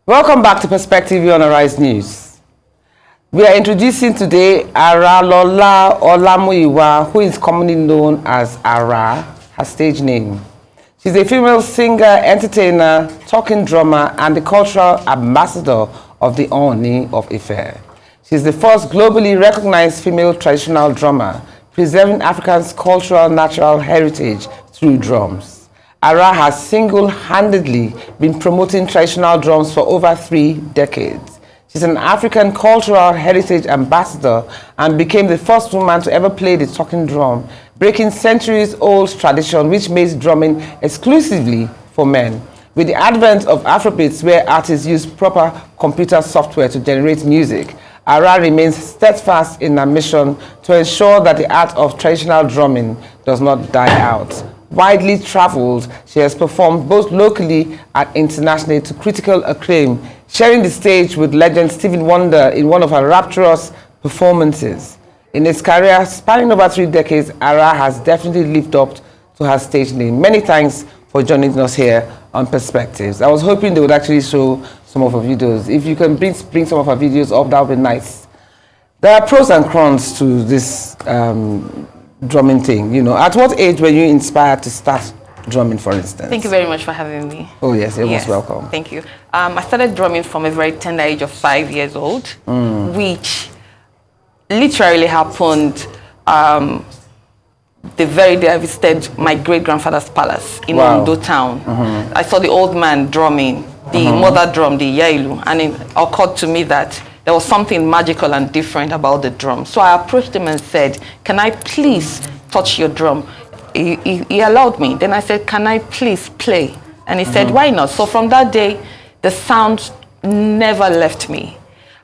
Welcome back to Perspective on Arise News. We are introducing today Aralola Olamuyiwa, who is commonly known as Ara, her stage name. She's a female singer, entertainer, talking drummer, and the cultural ambassador of the Oni of Ife. She's the first globally recognized female traditional drummer, preserving Africa's cultural natural heritage through drums. Ara has single-handedly been promoting traditional drums for over 3 decades. She's an African cultural heritage ambassador and became the first woman to ever play the talking drum, breaking centuries-old tradition which makes drumming exclusively for men. With the advent of Afrobeats, where artists use proper computer software to generate music, Ara remains steadfast in her mission to ensure that the art of traditional drumming does not die out. Widely traveled, she has performed both locally and internationally to critical acclaim, sharing the stage with legend Stevie Wonder in one of her rapturous performances. In his career spanning over 3 decades, Ara has definitely lived up to her stage name. Many thanks for joining us here on Perspectives. I was hoping they would actually show some of her videos. If you can bring some of her videos up, that would be nice. There are pros and cons to this drumming thing. You know, at what age were you inspired to start drumming, for instance? Thank you very much for having me. Oh yes, you're most welcome. Thank you. I started drumming from a very tender age of 5 years old, which literally happened the very day I visited my great-grandfather's palace in Ondo town. I saw the old man drumming, the mother drum, the yailu, and it occurred to me that there was something magical and different about the drum. So I approached him and said, "Can I please touch your drum?" He allowed me. Then I said, "Can I please play?" And he said, "Why not?" So from that day, the sound never left me.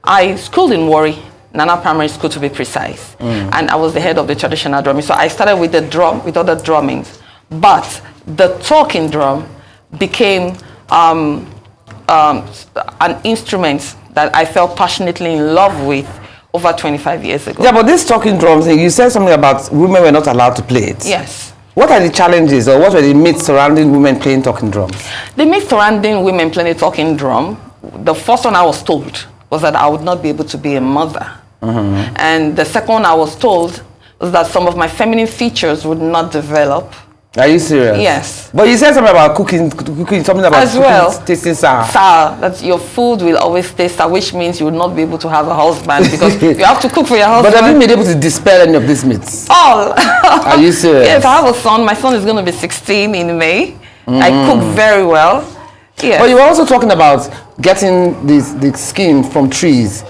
I schooled in Warri, Nana Primary School to be precise, and I was the head of the traditional drumming. So I started with the drum, with other drummings, but the talking drum became an instrument that I felt passionately in love with over 25 years ago. Yeah, but this talking drums thing, you said something about women were not allowed to play it. Yes. What are the challenges, or what were the myths surrounding women playing talking drums? The myth surrounding women playing the talking drum, the first one I was told was that I would not be able to be a mother. And the second one I was told was that some of my feminine features would not develop. Are you serious? Yes. But you said something about cooking something about as well, tasting sour. Sour, that your food will always taste sour, which means you will not be able to have a husband because you have to cook for your husband. But have you been able to dispel any of these myths? All. Are you serious? Yes, I have a son. My son is going to be 16 in May. I cook very well. Yes. But you were also talking about getting the skin from trees.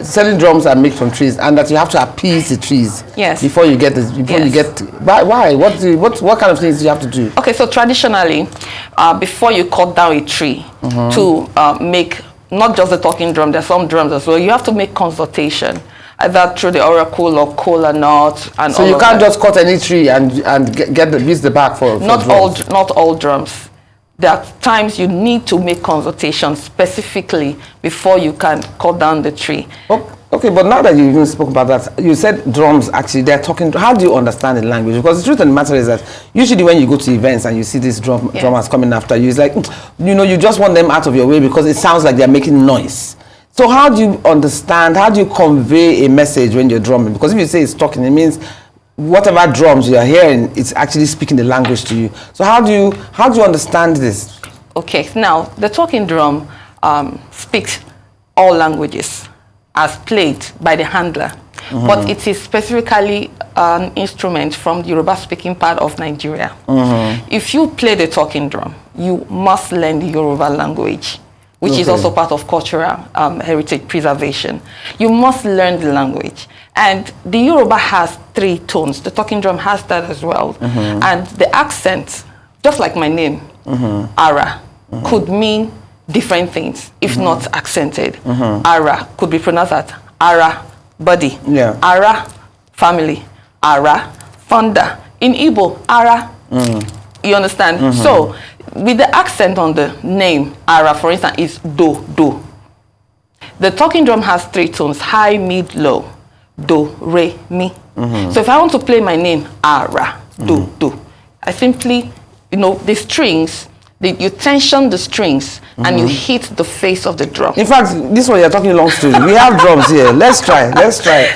Selling drums are made from trees, and that you have to appease the trees. Yes. Before you get this. Why? What kind of things do you have to do? Okay, so traditionally, before you cut down a tree to make not just the talking drum, there's some drums as well. You have to make consultation, either through the oracle or kola nut, and so you can't just cut any tree and use the bark for not drums. Not all drums. There are times you need to make consultation specifically before you can cut down the tree. Okay, but now that you even spoke about that, you said drums, actually, they're talking. How do you understand the language? Because the truth of the matter is that usually when you go to events and you see these drummers coming after you, it's like, you just want them out of your way because it sounds like they're making noise. So how do you understand, how do you convey a message when you're drumming? Because if you say it's talking, it means whatever drums you are hearing, it's actually speaking the language to you. So how do you understand this? Okay, now the talking drum speaks all languages as played by the handler, but it is specifically an instrument from the Yoruba speaking part of Nigeria. If you play the talking drum, you must learn the Yoruba language, which is also part of cultural heritage preservation. You must learn the language. And the Yoruba has 3 tones. The talking drum has that as well. And the accent, just like my name, Ara, could mean different things if not accented. Ara could be pronounced as Ara, body. Ara, family. Ara, thunder. In Igbo, Ara. You understand? So, with the accent on the name, Ara, for instance, is do, do. The talking drum has 3 tones, high, mid, low. Do, re, mi. So if I want to play my name, Ara, do, do, I simply, the strings You tension the strings and you hit the face of the drum. In fact, this one you're talking long story. We have drums here. Let's try. Okay.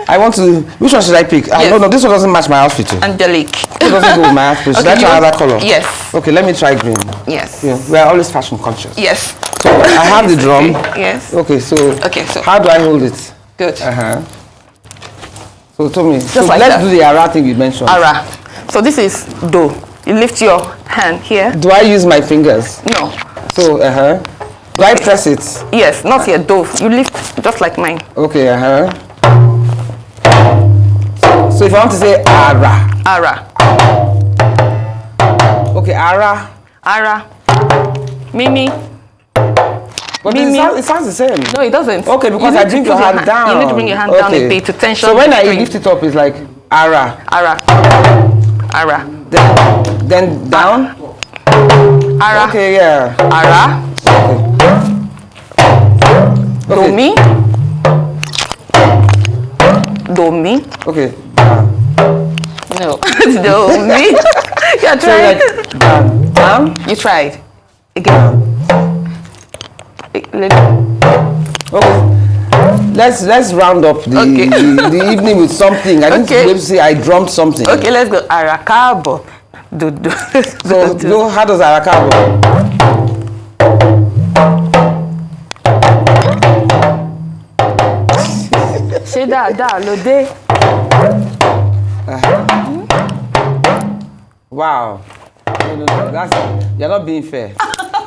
I want to. Which one should I pick? Yes. No, this one doesn't match my outfit too. Angelique. It doesn't go with my outfit. Should I try another color? Yes. Okay, let me try green. Yes. Yeah, we are always fashion conscious. Yes. So I have the drum. Okay. Yes. Okay, so so how do I hold it? Good. So tell me. Just like let's that. do the ara thing you mentioned. Ara. So this is do. You lift your hand here. Do I use my fingers? No. So do I press it? Yes, not here. Do. You lift just like mine. Okay. So if I want to say ara. Ara. Okay, ara. Ara. Mimi. But Mimi. it sounds the same. No, it doesn't. Okay, because I bring your hand down. You need to bring your hand down a bit to tension. So when the I string. lift it up, it's like ara. Ara. Ara. Then down. Ara. Okay, yeah. Ara. Okay. Do mi. Do mi. Okay. No. Do mi. You So tried. like down. You tried. Again. Okay. Let's round up the evening with something. I need to be able to say I drummed something. Okay, let's go. Arakabo. Do. So how does arakabo? Ṣé dáadáa ló dé? Wow. No, you're not being fair.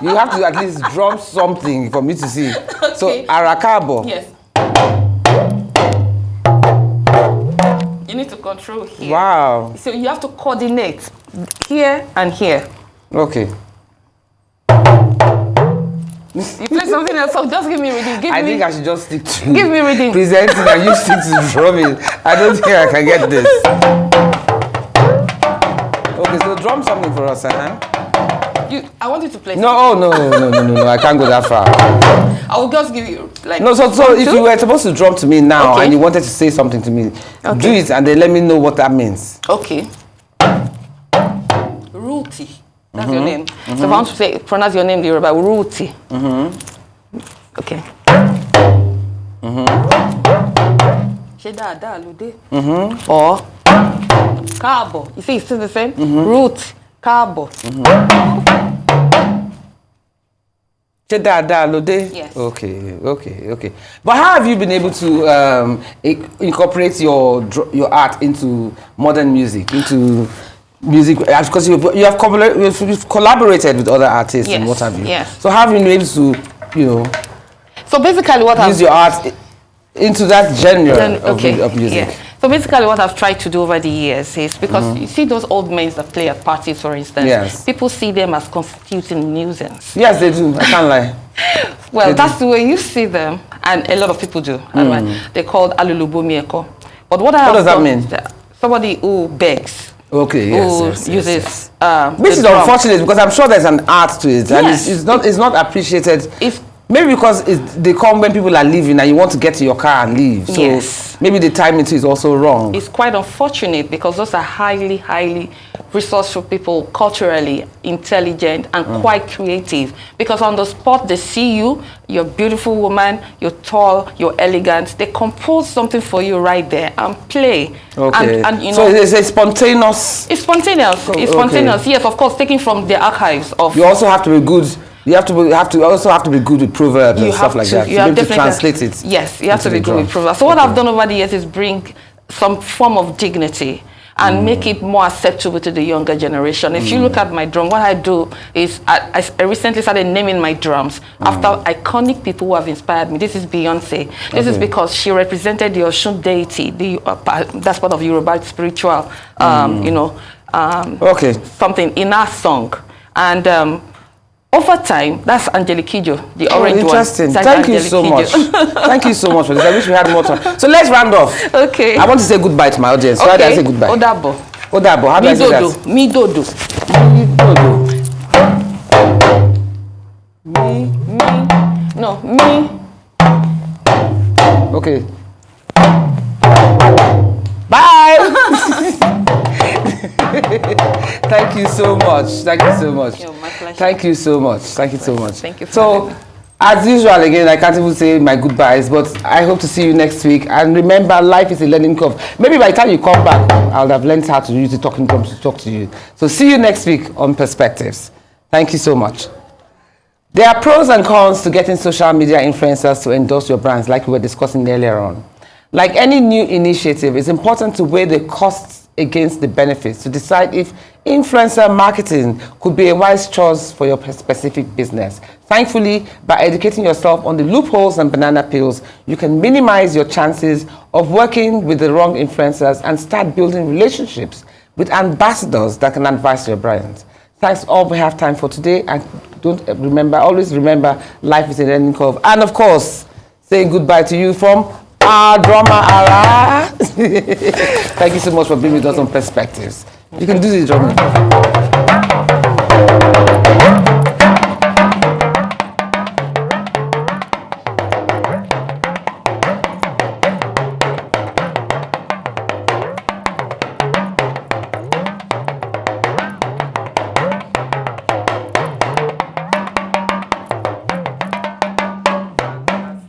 You have to at least drum something for me to see. Okay. So arakabo. Yes. You need to control here. Wow. So you have to coordinate here and here. Okay. You play something else, so just give me reading. I think I should just stick to Give me reading. presenting and you stick to drumming. I don't think I can get this. Okay, so drum something for us, I want you to play. No, no, I can't go that far. I will just give you like. No, so if you were supposed to drum to me now Okay. and you wanted to say something to me, Okay. do it and then let me know what that means. Okay. Ruti. That's your name. So if I want to pronounce your name the Yoruba, Ruti. Okay. Ṣé dáadáa ló dé? Or káàbọ̀. You see, it's still the same. Ruth, káàbọ̀. Ṣé dáadáa ló dé? Yes. Okay. But how have you been able to incorporate your art into modern music, into music? Because you've collaborated with other artists and what have you. Yes. So how have you been able to, So basically what use your art into that genre of music? Yeah. So basically what I've tried to do over the years is because you see those old men that play at parties, for instance, Yes. people see them as constituting nuisance. Yes, they do. I can't lie. Well, that's the way you see them, and a lot of people do. They're called alulubumieko. But what does that mean? Somebody who begs. Okay, Who yes. uses Which is the drum. unfortunate because I'm sure there's an art to it, and Yes. it's not appreciated. If Maybe because they come when people are leaving and you want to get to your car and leave. So Yes. maybe the timing too is also wrong. It's quite unfortunate because those are highly, highly resourceful people, culturally intelligent and quite creative. Because on the spot, they see you, you're a beautiful woman, you're tall, you're elegant. They compose something for you right there and play. Okay. And so it's a spontaneous. It's spontaneous. It's spontaneous. Yes, of course, taken from the archives of. You also have to be good. You have to be good with proverbs and stuff like that. You To have be able to definitely- translate it. Yes, you have to into be the good with drum. proverbs. So what I've done over the years is bring some form of dignity and make it more acceptable to the younger generation. If you look at my drum, what I do is I recently started naming my drums after iconic people who have inspired me. This is Beyonce. This is because she represented the Oshun deity. That's part of Yoruba spiritual, something in our song. And over time, that's Angelique Kidjo, the orange one. Interesting. It's like Thank you Angelique so much. Kidjo. Thank you so much for this. I wish we had more time. So let's round off. Okay. I want to say goodbye to my audience. So how do I say goodbye? Odabo. Odabo. How do I say that? Midodo. Me. Okay. Bye. Thank you so much. Thank you so much. My pleasure. Thank you so much. Thank you so much. Thank you for so, having me. as usual, again, I can't even say my goodbyes, but I hope to see you next week. And remember, life is a learning curve. Maybe by the time you come back, I'll have learned how to use the talking drums to talk to you. So see you next week on Perspectives. Thank you so much. There are pros and cons to getting social media influencers to endorse your brands, like we were discussing earlier on. Like any new initiative, it's important to weigh the costs against the benefits to decide if influencer marketing could be a wise choice for your specific business. Thankfully, by educating yourself on the loopholes and banana peels, you can minimize your chances of working with the wrong influencers and start building relationships with ambassadors that can advise your brand. Thanks all we have time for today, and always remember, life is a learning curve. And of course, saying goodbye to you from our drummer, Ara. Thank you so much for being with us on Perspectives. You can do the drumming.